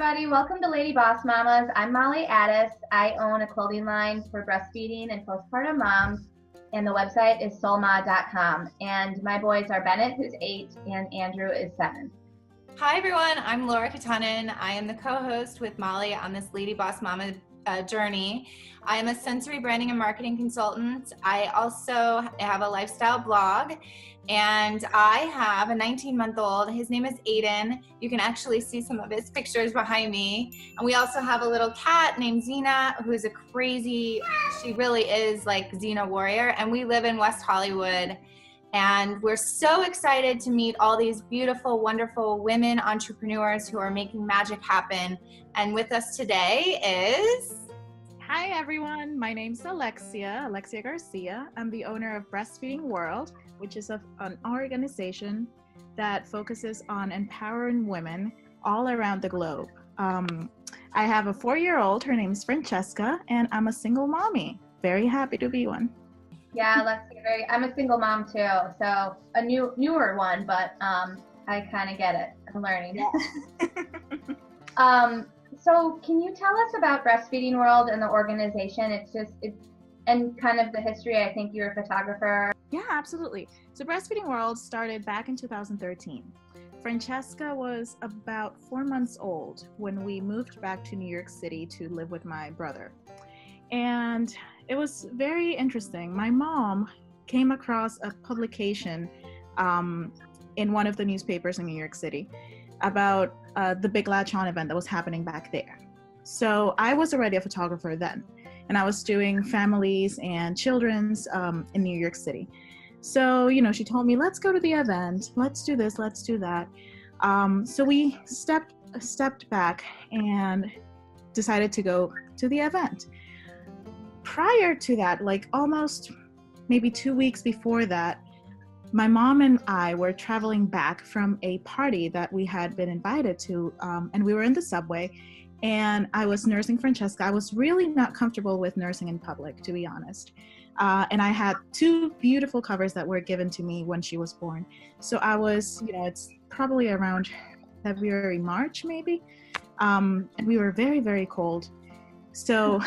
everybody. Welcome to Lady Boss Mamas. I'm Molly Ades. I own a clothing line for breastfeeding and postpartum moms, and the website is soulma.com. And my boys are Bennett, who's 8, and Andrew is 7. Hi, everyone. I'm Laura Kyttanen. I am the co-host with Molly on this Lady Boss Mama journey. I am a sensory branding and marketing consultant. I also have a lifestyle blog, and I have a 19-month-old. His name is Ades. You can actually see some of his pictures behind me. And we also have a little cat named Xena, who is a crazy, she really is like Xena warrior. And we live in West Hollywood. And we're so excited to meet all these beautiful, wonderful women entrepreneurs who are making magic happen. And with us today is... Hi everyone, my name's Alexia Garcia. I'm the owner of Breastfeeding World, which is an organization that focuses on empowering women all around the globe. I have a 4-year-old, her name's Francesca, and I'm a single mommy. Very happy to be one. Yeah, Alexia, I'm a single mom too, so a newer one, but I kind of get it. I'm learning. Yeah. So can you tell us about Breastfeeding World and the organization? And kind of the history. I think you're a photographer. Yeah, absolutely. So Breastfeeding World started back in 2013. Francesca was about 4 months old when we moved back to New York City to live with my brother. And it was very interesting. My mom came across a publication in one of the newspapers in New York City about the Big Latch On event that was happening back there. So I was already a photographer then, and I was doing families and children's in New York City. So, she told me, let's go to the event, let's do this, let's do that. So we stepped back and decided to go to the event. Prior to that, like almost maybe 2 weeks before that, my mom and I were traveling back from a party that we had been invited to, and we were in the subway, and I was nursing Francesca. I was really not comfortable with nursing in public, to be honest. And I had 2 beautiful covers that were given to me when she was born. So I was, it's probably around February, March maybe, and we were very, very cold. So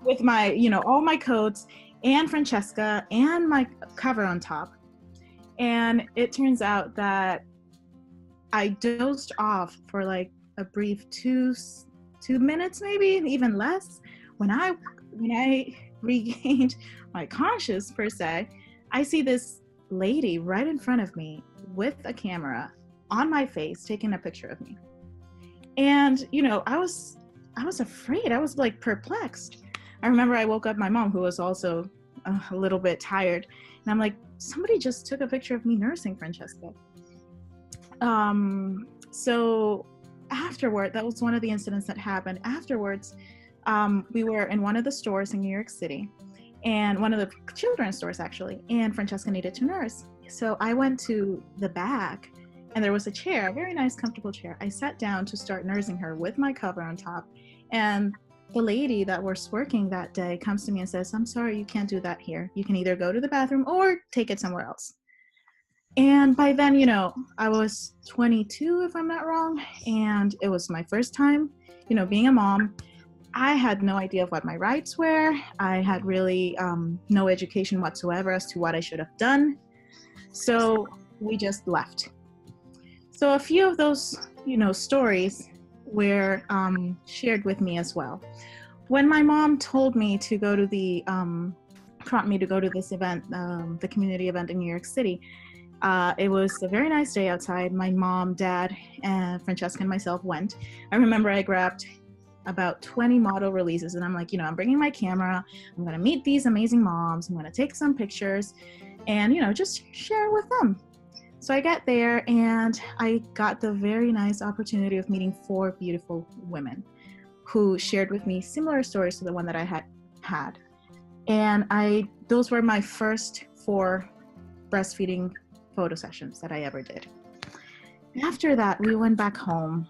with my, all my coats and Francesca and my cover on top. And it turns out that I dozed off for like a brief 2 minutes, maybe even less. When I regained my conscious per se, I see this lady right in front of me with a camera on my face taking a picture of me. And I was afraid. I was like perplexed. I remember I woke up my mom, who was also a little bit tired, and I'm like, somebody just took a picture of me nursing Francesca. So afterward, that was one of the incidents that happened. Afterwards, we were in one of the stores in New York City, and one of the children's stores actually, and Francesca needed to nurse. So I went to the back, and there was a chair, a very nice, comfortable chair. I sat down to start nursing her with my cover on top, and the lady that was working that day comes to me and says, I'm sorry, you can't do that here. You can either go to the bathroom or take it somewhere else. And by then, I was 22, if I'm not wrong. And it was my first time, being a mom. I had no idea of what my rights were. I had really no education whatsoever as to what I should have done. So we just left. So a few of those, stories were shared with me as well. When my mom told me to go to prompt me to go to this event, the community event in New York City, it was a very nice day outside. My mom, dad, and Francesca and myself went. I remember I grabbed about 20 model releases, and I'm like, I'm bringing my camera. I'm going to meet these amazing moms. I'm going to take some pictures and, just share with them. So I got there, and I got the very nice opportunity of meeting 4 beautiful women who shared with me similar stories to the one that I had. And those were my first 4 breastfeeding photo sessions that I ever did. After that, we went back home.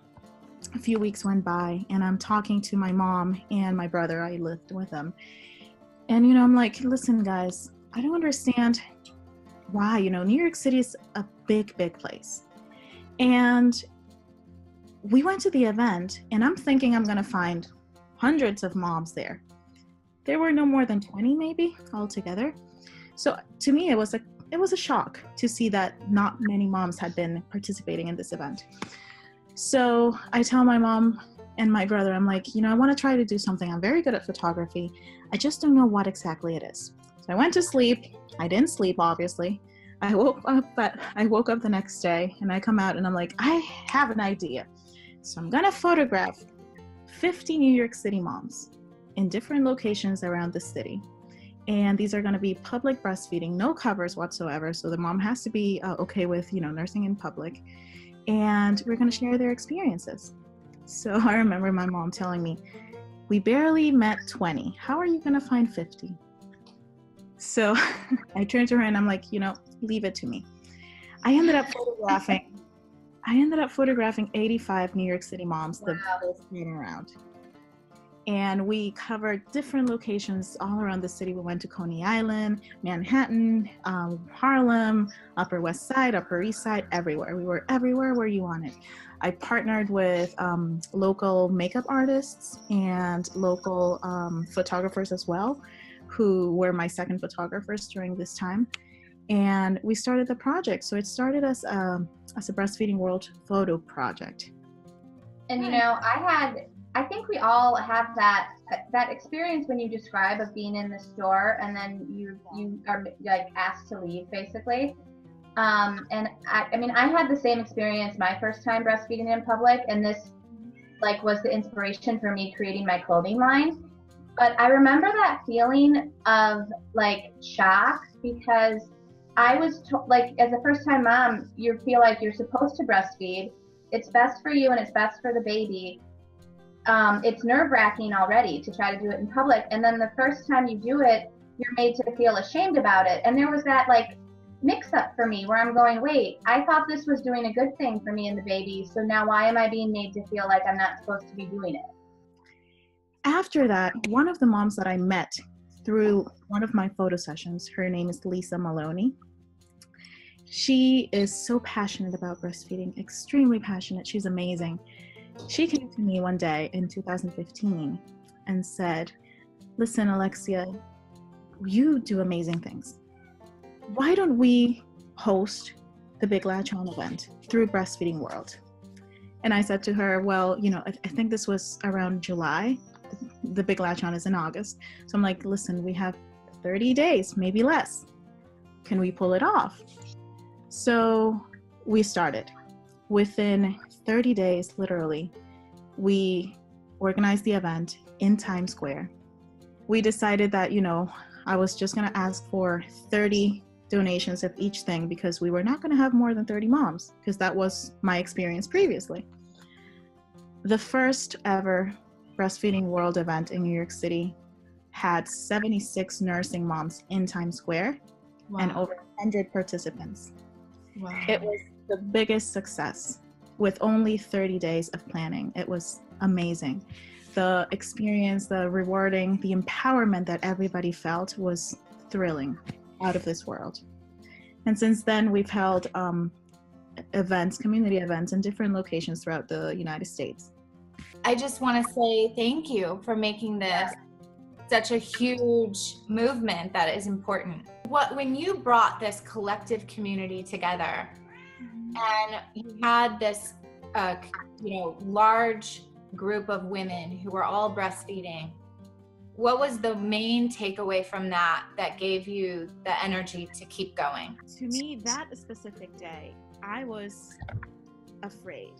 A few weeks went by, and I'm talking to my mom and my brother. I lived with them. And, I'm like, listen, guys, I don't understand why, New York City is a big, big place. And we went to the event, and I'm thinking I'm going to find hundreds of moms there. There were no more than 20 maybe altogether. So to me, it was a shock to see that not many moms had been participating in this event. So I tell my mom and my brother, I'm like, I want to try to do something. I'm very good at photography. I just don't know what exactly it is. So I went to sleep. I didn't sleep, obviously. I woke up the next day, and I come out and I'm like, I have an idea. So I'm going to photograph 50 New York City moms in different locations around the city. And these are going to be public breastfeeding, no covers whatsoever. So the mom has to be okay with, nursing in public. And we're going to share their experiences. So I remember my mom telling me, we barely met 20. How are you going to find 50? So I turned to her and I'm like, leave it to me. I ended up photographing 85 New York City moms the first time around. And we covered different locations all around the city. We went to Coney Island, Manhattan, Harlem, Upper West Side, Upper East Side, everywhere. We were everywhere where you wanted. I partnered with local makeup artists and local photographers as well, who were my second photographers during this time. And we started the project. So it started as a Breastfeeding World photo project. And I think we all have that experience when you describe of being in the store and then you are like asked to leave basically. And I had the same experience my first time breastfeeding in public, and this was the inspiration for me creating my clothing line. But I remember that feeling of shock, because I was as a first time mom, you feel like you're supposed to breastfeed. It's best for you and it's best for the baby. It's nerve-wracking already to try to do it in public, and then the first time you do it, you're made to feel ashamed about it. And there was that mix-up for me where I'm going, wait, I thought this was doing a good thing for me and the baby, so now why am I being made to feel like I'm not supposed to be doing it? After that, one of the moms that I met through one of my photo sessions, her name is Lisa Maloney. She is so passionate about breastfeeding, extremely passionate. She's amazing. She came to me one day in 2015 and said, listen, Alexia, you do amazing things. Why don't we host the Big Latch On event through Breastfeeding World? And I said to her, well, I think this was around July. The Big Latch On is in August. So I'm like, listen, we have 30 days, maybe less. Can we pull it off? So we started. Within 30 days, literally, we organized the event in Times Square. We decided that, I was just going to ask for 30 donations of each thing, because we were not going to have more than 30 moms, because that was my experience previously. The first ever Breastfeeding World event in New York City had 76 nursing moms in Times Square. Wow. And over 100 participants. Wow. It was the biggest success with only 30 days of planning. It was amazing. The experience, the rewarding, the empowerment that everybody felt was thrilling, out of this world. And since then, we've held events, community events in different locations throughout the United States. I just want to say thank you for making this such a huge movement that is important. When you brought this collective community together and you had this large group of women who were all breastfeeding, what was the main takeaway from that gave you the energy to keep going? To me, that specific day, I was afraid,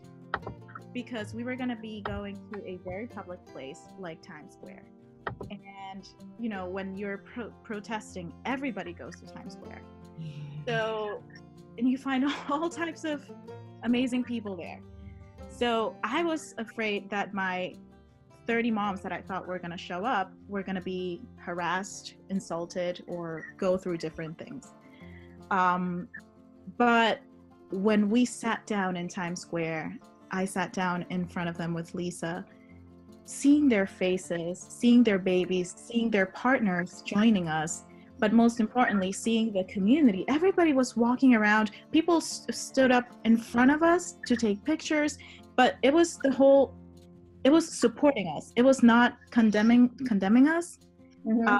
because we were going to be going to a very public place like Times Square. And, when you're protesting, everybody goes to Times Square. So, and you find all types of amazing people there. So I was afraid that my 30 moms that I thought were going to show up were going to be harassed, insulted, or go through different things. But when we sat down in Times Square, I sat down in front of them with Lisa, seeing their faces, seeing their babies, seeing their partners joining us, but most importantly, seeing the community. Everybody was walking around. People stood up in front of us to take pictures. but it was it was supporting us. It was not condemning us. Mm-hmm.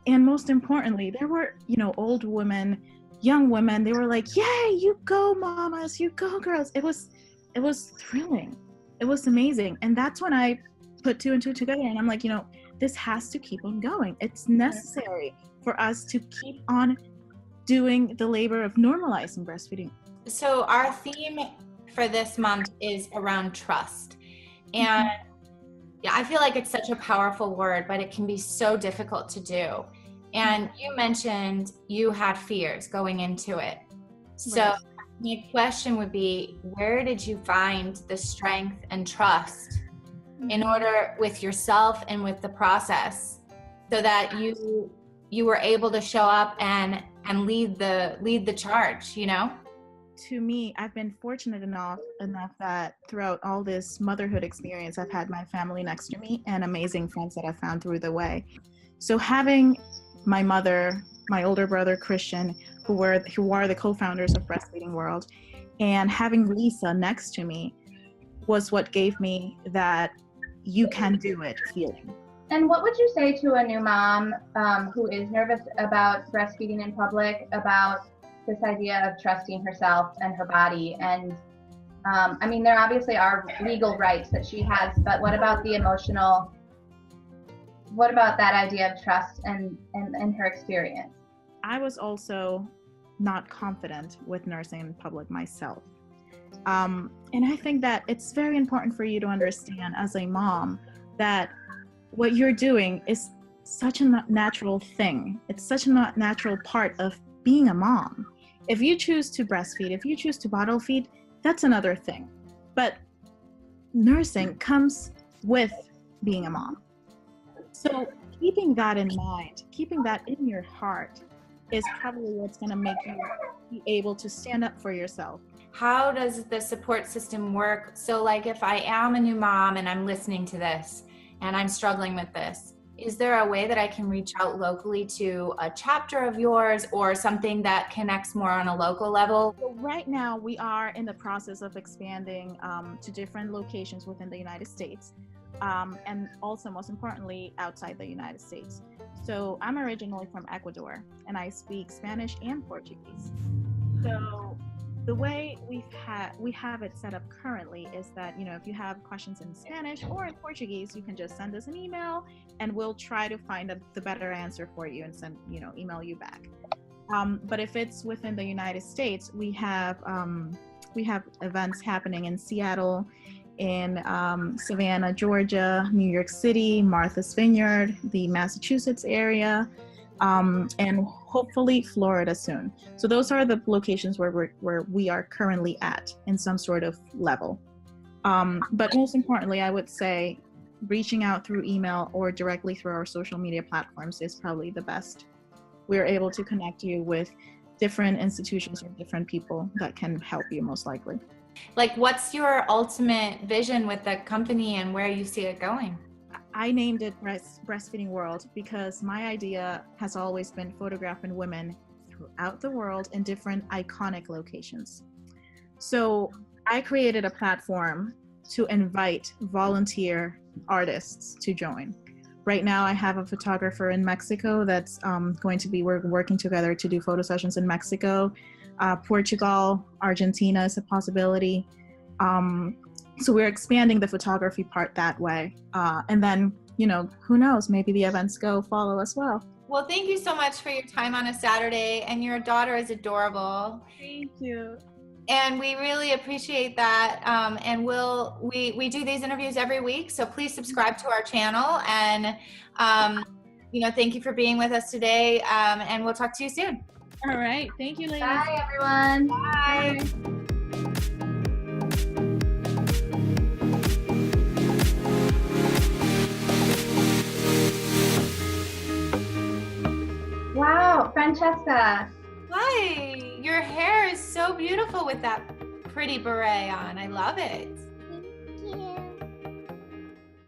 And most importantly, there were, old women, young women, they were like, yay, you go mamas, you go girls. It was thrilling. It was amazing. And that's when I put two and two together, and I'm like, this has to keep on going. It's necessary for us to keep on doing the labor of normalizing breastfeeding. So our theme for this month is around trust. And I feel like it's such a powerful word, but it can be so difficult to do. And you mentioned you had fears going into it. So Right. My question would be, where did you find the strength and trust in order with yourself and with the process so that you were able to show up and lead the charge, To me, I've been fortunate enough that throughout all this motherhood experience, I've had my family next to me and amazing friends that I've found through the way. So having my mother, my older brother Christian, who are the co-founders of Breastfeeding World, and having Lisa next to me was what gave me that you can do it feeling. And what would you say to a new mom who is nervous about breastfeeding in public, about this idea of trusting herself and her body? And there obviously are legal rights that she has, but what about the emotional, what about that idea of trust and her experience? I was also not confident with nursing in public myself. And I think that it's very important for you to understand as a mom that what you're doing is such a natural thing. It's such a natural part of being a mom. If you choose to breastfeed, if you choose to bottle feed, that's another thing. But nursing comes with being a mom. So keeping that in mind, keeping that in your heart is probably what's going to make you be able to stand up for yourself. How does the support system work? So like if I am a new mom and I'm listening to this and I'm struggling with this, is there a way that I can reach out locally to a chapter of yours or something that connects more on a local level? So right now we are in the process of expanding to different locations within the United States. And also most importantly outside the United States. So I'm originally from Ecuador and I speak Spanish and Portuguese. So the way we have it set up currently is that, if you have questions in Spanish or in Portuguese, you can just send us an email and we'll try to find the better answer for you and send, email you back. But if it's within the United States, we have events happening in Seattle, in Savannah, Georgia, New York City, Martha's Vineyard, the Massachusetts area, and hopefully Florida soon. So those are the locations where we are currently at in some sort of level. But most importantly, I would say reaching out through email or directly through our social media platforms is probably the best. We're able to connect you with different institutions or different people that can help you most likely. Like, what's your ultimate vision with the company and where you see it going? I named it Breastfeeding World because my idea has always been photographing women throughout the world in different iconic locations. So I created a platform to invite volunteer artists to join. Right now I have a photographer in Mexico that's we're working together to do photo sessions in Mexico. Portugal, Argentina is a possibility. So we're expanding the photography part that way. And then, who knows, maybe the events follow as well. Well, thank you so much for your time on a Saturday, and your daughter is adorable. Thank you. And we really appreciate that. And we do these interviews every week, so please subscribe to our channel. And, thank you for being with us today. And we'll talk to you soon. All right. Thank you, ladies. Bye, everyone. Bye. Wow, Francesca. Hi. Your hair is so beautiful with that pretty beret on. I love it.